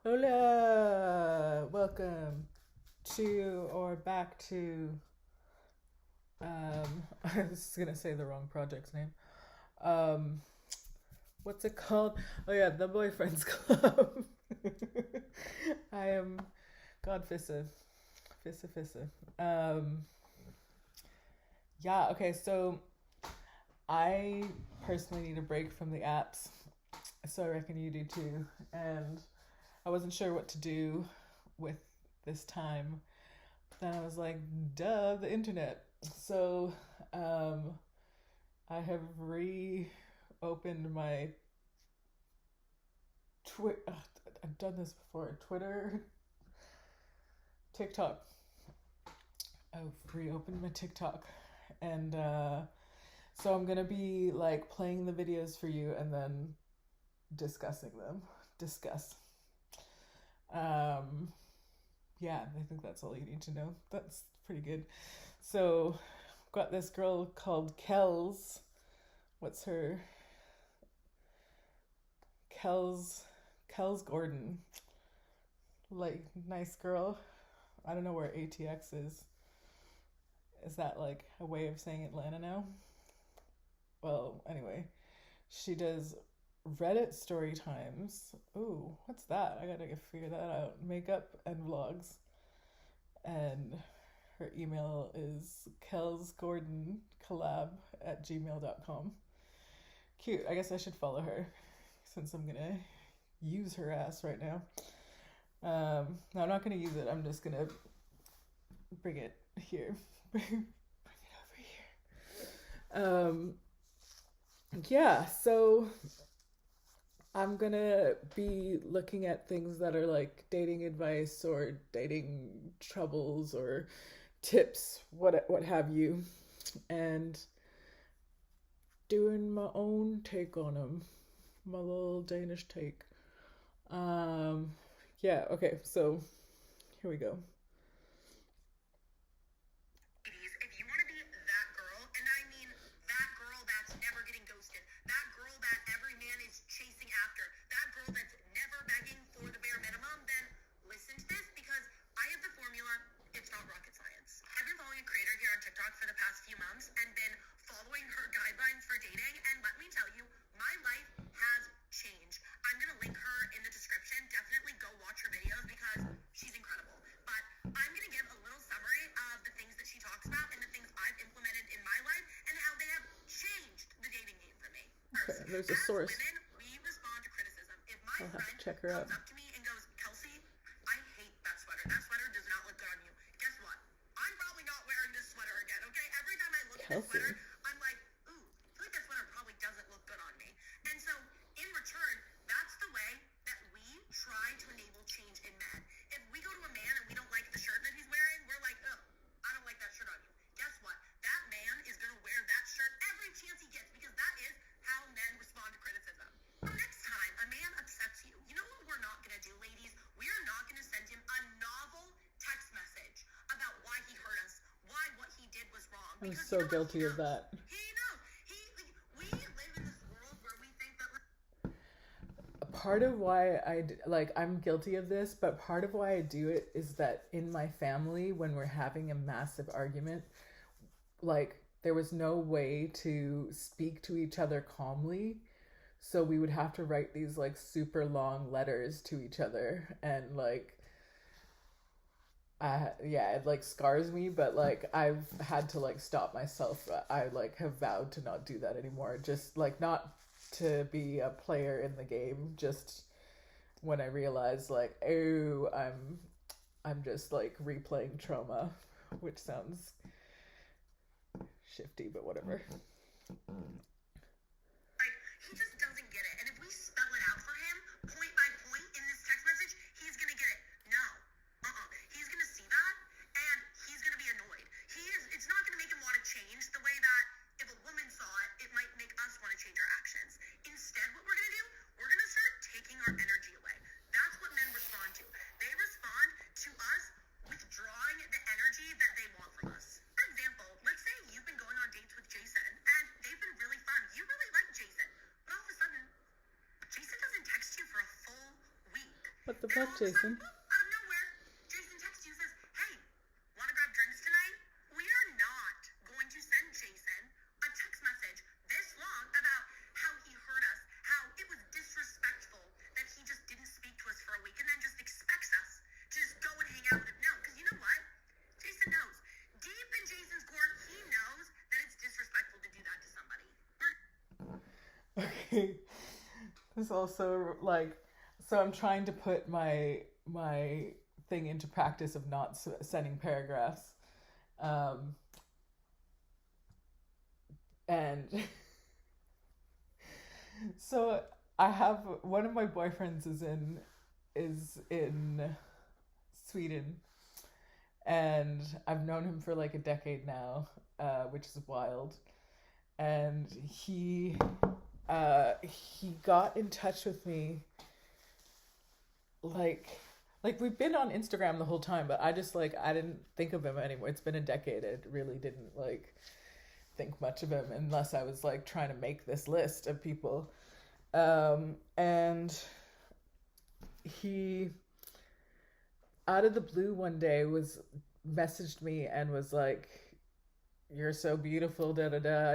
Hola! Welcome to or back to I was gonna say the wrong project's name. Um what's it called? Oh yeah, the Boyfriends Club. I am God Fissa. Um yeah, okay, so I personally need a break from the apps. So I reckon you do too. And I wasn't sure what to do with this time. Then I was like, duh, the internet. So I have reopened my Twitter. I've done this before. Twitter, TikTok. I've reopened my TikTok. And so I'm going to be like playing the videos for you and then discussing them. Discuss. Um, yeah, I think that's all you need to know. That's pretty good. So, I've got this girl called KELS. What's her? KELS Gordon. Like, nice girl. I don't know where ATX is. Is that like a way of saying Atlanta now? Well, anyway, she does Reddit story times. Ooh, what's that? I gotta figure that out. Makeup and vlogs. And her email is kelsgordoncollab@gmail.com. Cute. I guess I should follow her since I'm gonna use her ass right now. No, I'm not gonna use it. I'm just gonna bring it here. Bring it over here. Yeah, so I'm gonna be looking at things that are like dating advice or dating troubles or tips, what have you, and doing my own take on them, my little Danish take. Um, yeah, okay, so here we go. Ladies, if you want to be that girl, and I mean that girl that's never getting ghosted, that girl that every man is chasing after, that girl that's never begging for the bare minimum, then listen to this because I have the formula. It's not rocket science. I've been following a creator here on TikTok for the past few months and been following her guidelines for dating, and let me tell you, my life has changed. I'm going to link her in the description. Definitely go watch her videos because she's incredible. But I'm going to give a little summary of the things that she talks about and the things I've implemented in my life and how they have changed the dating game for me. First, Okay, there's a source. women, we respond to criticism. If my I'll have friend to check her comes out. up to me and goes, Kelsey, I hate that sweater. That sweater does not look good on you. Guess what? I'm probably not wearing this sweater again, okay? Every time I look at this Kelsey. sweater, I'm like, ooh, I feel like that sweater probably doesn't look good on me. And so, in return, that's the way that we try to enable change in men. If we go to a man and we don't like the shirt that he's wearing, we're like, oh, I don't like that shirt on you. Guess what? That man is going to wear that shirt every chance he gets because that is how men respond to criticism. So next time a man upsets you, you know what we're not going to do, ladies? We are not going to send him a novel text message about why he hurt us, why what he did was wrong. I'm Because so you know what? guilty of that. He knows. We live in this world where we think that Part of why I'm guilty of this, but part of why I do it is that in my family, when we're having a massive argument, like there was no way to speak to each other calmly. So we would have to write these like super long letters to each other and like yeah, it like scars me, but like I've had to like stop myself. I like have vowed to not do that anymore. Just like not to be a player in the game, just when I realize like, oh, I'm just like replaying trauma, which sounds shifty, but whatever. like, he just doesn't get it. And if we spell it out for him, point by point in this text message, he's gonna get it. No. He's gonna see that, and he's gonna be annoyed. It's not gonna make him want to change the way that if a woman saw it, it might make us want to change our actions. Instead, what we're gonna do, we're gonna start taking our energy away. That's what men respond to. They respond to us withdrawing the energy that they want from us. For example, let's say you've been going on dates with Jason, and they've been really fun. What the And fuck, all of a sudden, Jason? out of nowhere, Jason texts you and says, hey, want to grab drinks tonight? We are not going to send Jason a text message this long about how he hurt us, how it was disrespectful that he just didn't speak to us for a week and then just expects us to just go and hang out with him. No, because you know what? Jason knows. Deep in Jason's core, he knows that it's disrespectful to do that to somebody. Okay. This also like, so I'm trying to put my thing into practice of not sending paragraphs, and so I have one of my boyfriends is in Sweden, and I've known him for like a decade now, which is wild. And he got in touch with me like we've been on Instagram the whole time, but I just like I didn't think of him anymore. It's been a decade. I really didn't like think much of him unless I was like trying to make this list of people. And he out of the blue one day was messaged me and was like, you're so beautiful, da da da,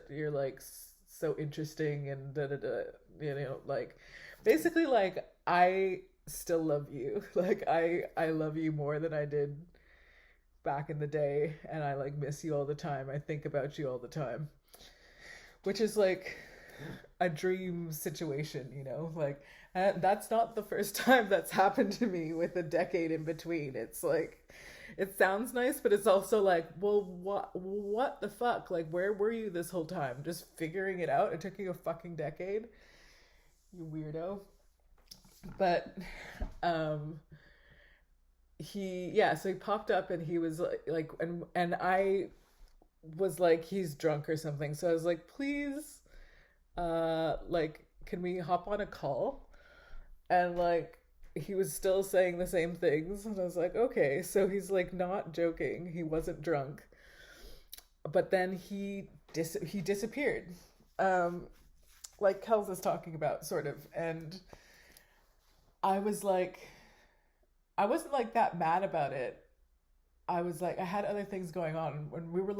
you're like so interesting and da da da, you know, like basically like I still love you. Like I love you more than I did back in the day, and I like miss you all the time. I think about you all the time. Which is like a dream situation, you know? Like that's not the first time that's happened to me with a decade in between. It's like it sounds nice, but it's also like, well, what the fuck? Like, where were you this whole time? Just figuring it out? It took you a fucking decade? You weirdo. But, so he popped up and he was and I was like, he's drunk or something. So I was like, please, like, can we hop on a call? And like, he was still saying the same things, and I was like, okay, so he's like not joking. He wasn't drunk, but then he disappeared, like KELS is talking about, sort of. And I was like, I wasn't like that mad about it. I was like, I had other things going on when we were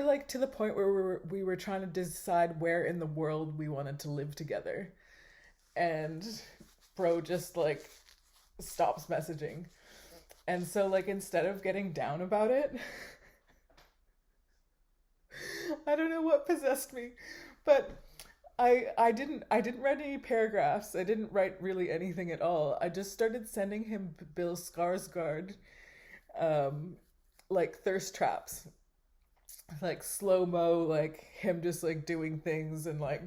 like to the point where we were trying to decide where in the world we wanted to live together, and bro just like stops messaging. And so like instead of getting down about it, I don't know what possessed me, but I didn't write any paragraphs. I didn't write really anything at all. I just started sending him Bill Skarsgård like thirst traps, like slow-mo, like him just like doing things and like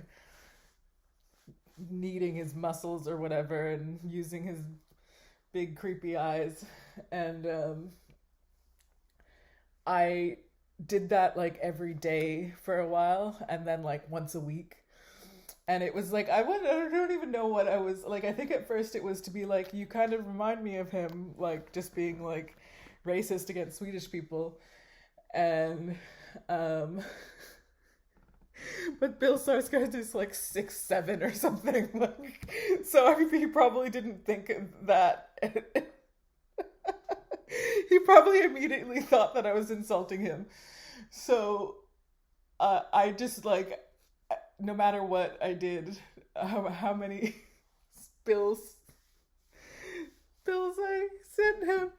kneading his muscles or whatever and using his big creepy eyes. And I did that like every day for a while, and then like once a week. And it was like I don't even know what I was like. I think at first it was to be like, you kind of remind me of him, like just being like racist against Swedish people. And but Bill Skarsgård is like 6'7" or something. Like, so he probably didn't think of that. He probably immediately thought that I was insulting him. So I just like, no matter what I did, how many bills I sent him,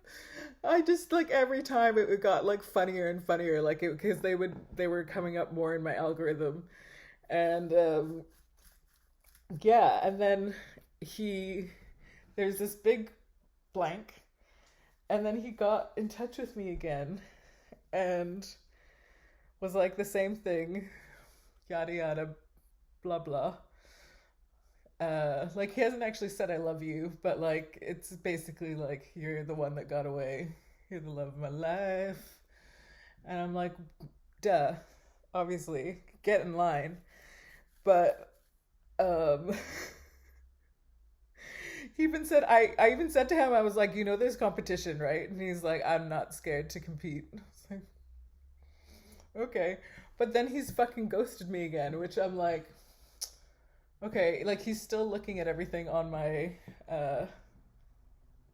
I just like every time it got like funnier and funnier, like it because they were coming up more in my algorithm. And and then there's this big blank, and then he got in touch with me again and was like the same thing, yada yada, blah blah. Like he hasn't actually said I love you, but like it's basically like, you're the one that got away, you're the love of my life. And I'm like, duh, obviously, get in line. But he even said, I even said to him, I was like, you know there's competition, right? And he's like, I'm not scared to compete. I was like, okay. But then he's fucking ghosted me again, which I'm like, Okay, like he's still looking at everything on my uh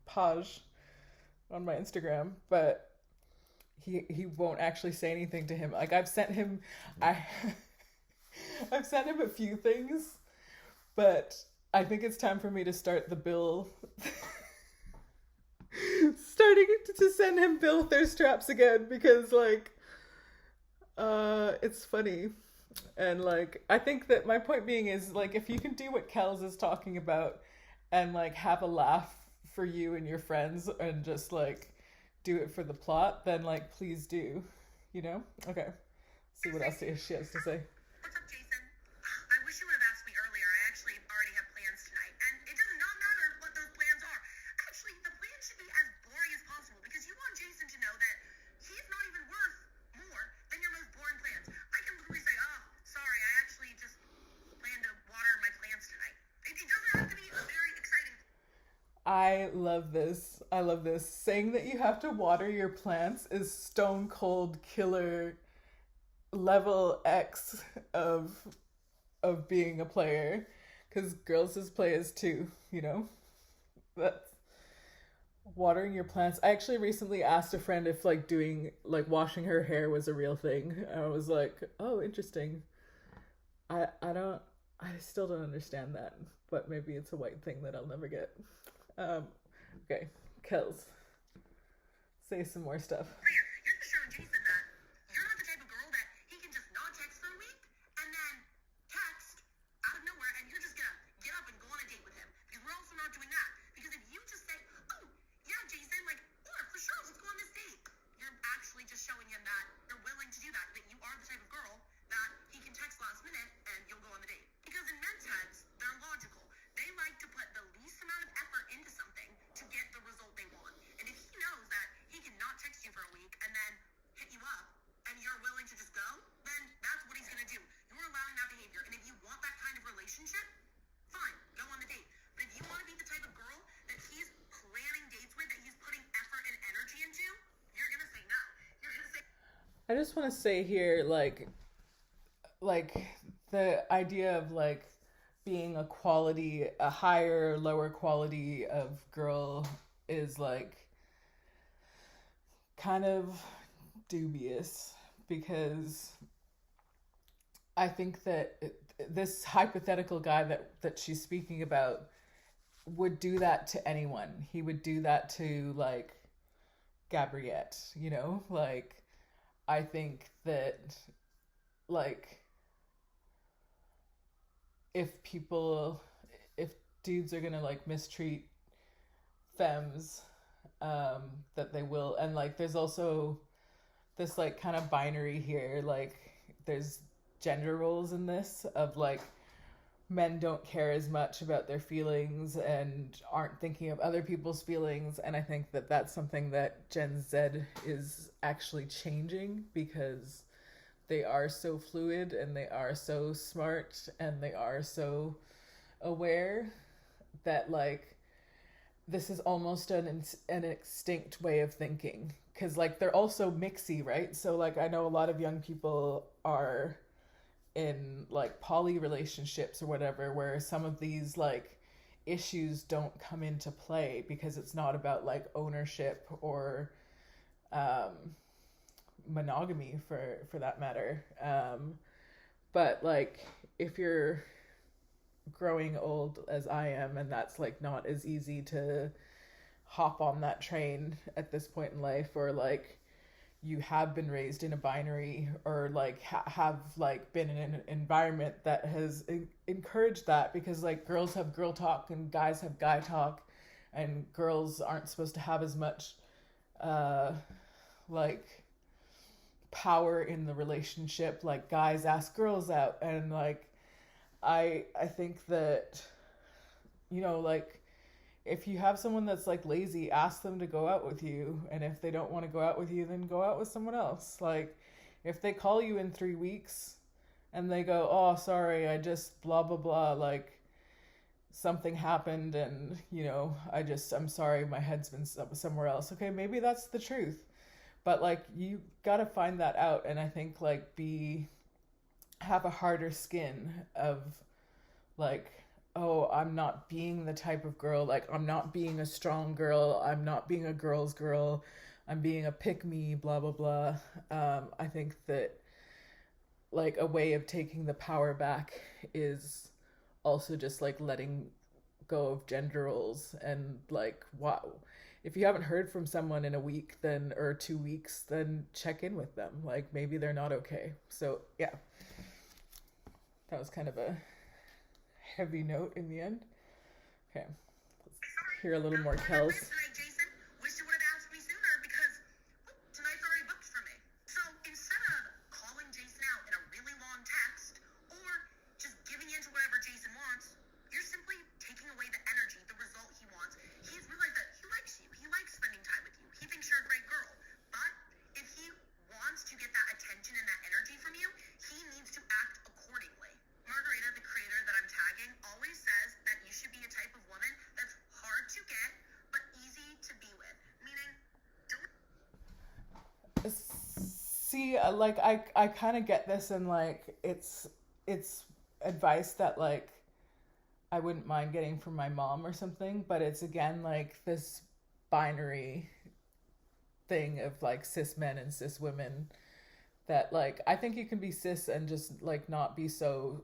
page on my Instagram, but he won't actually say anything to him. Like I've sent him I I've sent him a few things, but I think it's time for me to start the bill starting to send him bill thirst traps again because like it's funny. And like I think that my point being is like if you can do what Kels is talking about and like have a laugh for you and your friends and just like do it for the plot, then like please do. You know? Okay. See what else she has to say. What's up, Jason? I wish you would have asked me earlier. I actually already have plans tonight, and it does not matter what those plans are. Actually, the plan should be as boring as possible because you want Jason to know that he's not even worth more than your most boring plans. I can literally say, "Oh, sorry, I actually just plan to water my plants tonight." It doesn't have to be a very exciting. I love this. I love this. Saying that you have to water your plants is stone cold killer level X of being a player because girls is players too, you know? That's watering your plants. I actually recently asked a friend if like doing like washing her hair was a real thing. I was like, "Oh, interesting." I don't I still don't understand that, but maybe it's a white thing that I'll never get. Um okay, Kels, say some more stuff. Clear. You're just showing Jason that you're not the type of girl that he can just not text for a week and then text out of nowhere and you're just gonna get up and go on a date with him. Because we're also not doing that. Because if you just say, "Oh, yeah, Jason, like, yeah, for sure, let's go on this date," you're actually just showing him that you're willing to do that, that you are the type of girl that he can text last minute and you'll go on the date. Because in men's heads, they're logical. They like to put the least amount of effort into something to get the result they want. And if he knows that he cannot text you for a week and then hit you up and you're willing to just go, then that's what he's going to do. You're allowing that behavior. And if you want that kind of relationship, fine, go on the date. But if you want to be the type of girl that he's planning dates with, that he's putting effort and energy into, you're going to say no. You're going to say, I just want to say here like the idea of like being a quality, a higher, lower quality of girl is like kind of dubious because I think that this hypothetical guy that she's speaking about would do that to anyone. He would do that to like Gabriette, you know? Like I think that like if dudes are gonna like mistreat femmes, that they will. And like there's also this like kind of binary here, like there's gender roles in this of like men don't care as much about their feelings and aren't thinking of other people's feelings. And I think that that's something that Gen Z is actually changing because they are so fluid and they are so smart and they are so aware that like this is almost an extinct way of thinking because like they're also mixy, right? So like I know a lot of young people are in like poly relationships or whatever where some of these like issues don't come into play because it's not about like ownership or um monogamy for that matter. But like if you're growing old as I am and that's like not as easy to hop on that train at this point in life, or like you have been raised in a binary or like have like been in an environment that has encouraged that, because like girls have girl talk and guys have guy talk and girls aren't supposed to have as much like power in the relationship, like guys ask girls out. And like I think that, you know, like if you have someone that's like lazy, ask them to go out with you. And if they don't want to go out with you, then go out with someone else. Like if they call you in 3 weeks and they go, "Oh, sorry, I just blah, blah, blah, like something happened and, you know, I'm sorry, my head's been somewhere else." Okay, maybe that's the truth. But like you gotta find that out. And I think like have a harder skin of like, oh, I'm not being the type of girl, like, I'm not being a strong girl, I'm not being a girl's girl, I'm being a pick me, blah, blah, blah. I think that, like, a way of taking the power back is also just like letting go of gender roles and like, wow, if you haven't heard from someone in a week then or 2 weeks, then check in with them, like maybe they're not okay. So yeah, that was kind of a heavy note in the end. Okay, let's hear a little more Kels. Tonight, Jason. Wish you would have asked me sooner because tonight's already booked for me. So instead of calling Jason out in a really long text or just giving in to whatever Jason wants, you're simply taking away the energy, the result he wants. He's realized that he likes you. He likes spending time with you. He thinks you're a great girl. But if he wants to get that attention and that energy from you, he needs to act accordingly. Margarita, the creator that I'm tagging, always says that you should be a type of woman that's hard to get but easy to be with. Meaning, don't. See, like I kind of get this, and like it's advice that like I wouldn't mind getting from my mom or something, but it's again like this binary thing of like cis men and cis women, that like I think you can be cis and just like not be so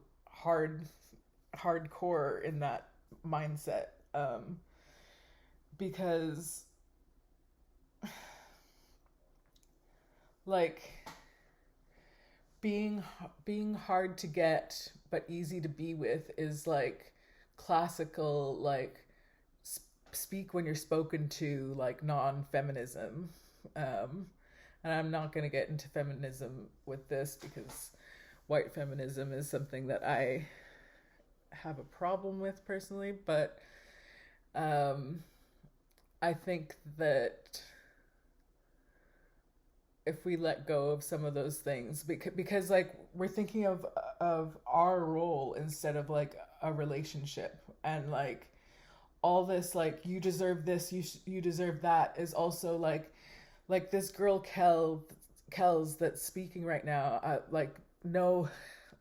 hardcore in that mindset, because like being hard to get but easy to be with is like classical, like speak when you're spoken to, like non-feminism. And I'm not going to get into feminism with this because white feminism is something that I have a problem with personally, but I think that if we let go of some of those things, because like we're thinking of our role instead of like a relationship, and like all this like you deserve this, you deserve that is also like this girl Kels that's speaking right now, like no,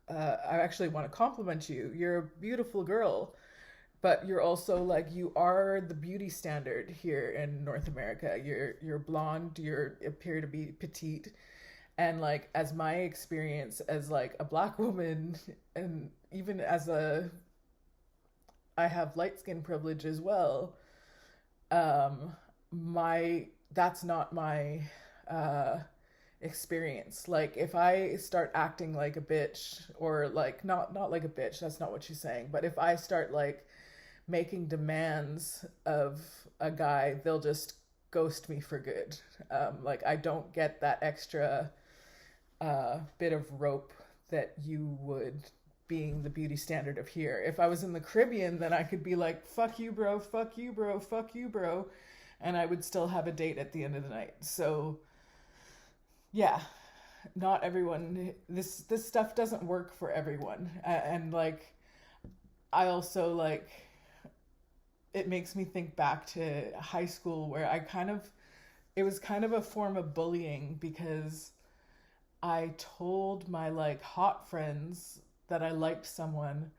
I actually want to compliment you, you're a beautiful girl, but you're also like, you are the beauty standard here in North America. You're blonde, you appear to be petite, and like as my experience as like a black woman, and even as I have light skin privilege as well, my that's not my experience. Like if I start acting like a bitch, or like not like a bitch, that's not what she's saying, but if I start like making demands of a guy, they'll just ghost me for good. Like I don't get that extra bit of rope that you would, being the beauty standard of here. If I was in the Caribbean, then I could be like, fuck you, bro, fuck you, bro, fuck you, bro. And I would still have a date at the end of the night. So yeah, not everyone, this stuff doesn't work for everyone. And like, I also like, it makes me think back to high school where it was kind of a form of bullying, because I told my like hot friends that I liked someone,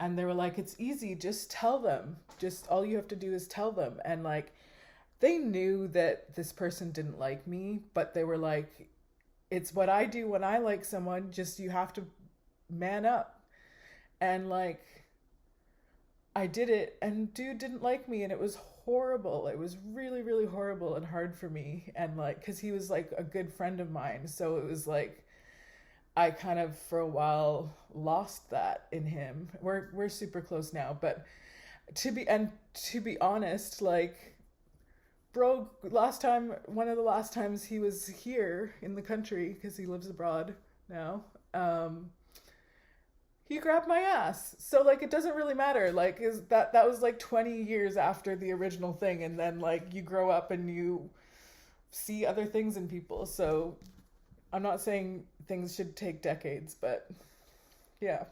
and they were like, it's easy, just tell them, just all you have to do is tell them. And like they knew that this person didn't like me, but they were like, it's what I do when I like someone, just you have to man up. And like I did it, and dude didn't like me, and it was horrible. It was really, really horrible and hard for me. And like, because he was like a good friend of mine, so it was like I kind of for a while lost that in him. We're super close now, but to be honest, like bro, one of the last times he was here in the country, because he lives abroad now, he grabbed my ass. So like it doesn't really matter. Like is that was like 20 years after the original thing, and then like you grow up and you see other things in people. So I'm not saying things should take decades, but yeah.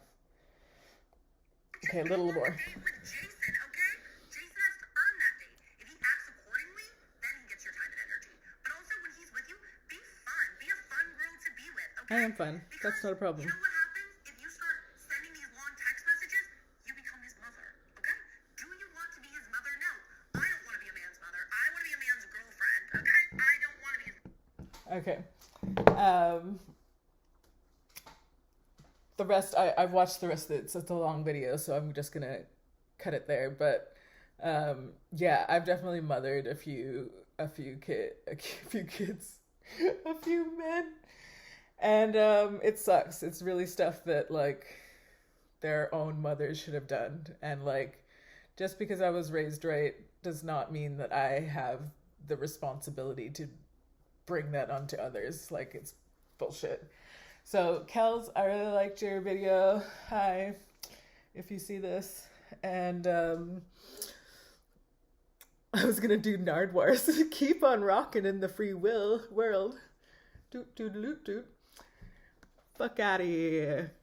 Okay, a little more. Jason, okay? Jason has to earn that date. If he acts accordingly, then he gets your time and energy. But also when he's with you, be fun. Be a fun girl to be with, okay? I am fun. That's not a problem. You know what happens if you start sending these long text messages? You become Okay. The rest, I've watched the rest of it. So it's a long video, so I'm just gonna cut it there. But yeah, I've definitely mothered a few kids, a few men, and it sucks. It's really stuff that like their own mothers should have done, and like just because I was raised right does not mean that I have the responsibility to bring that onto others. Like, it's bullshit. So, KELS, I really liked your video. Hi, if you see this. And I was gonna do Nardwars. Keep on rocking in the free will world. Doot doot doot doot. Fuck out of here.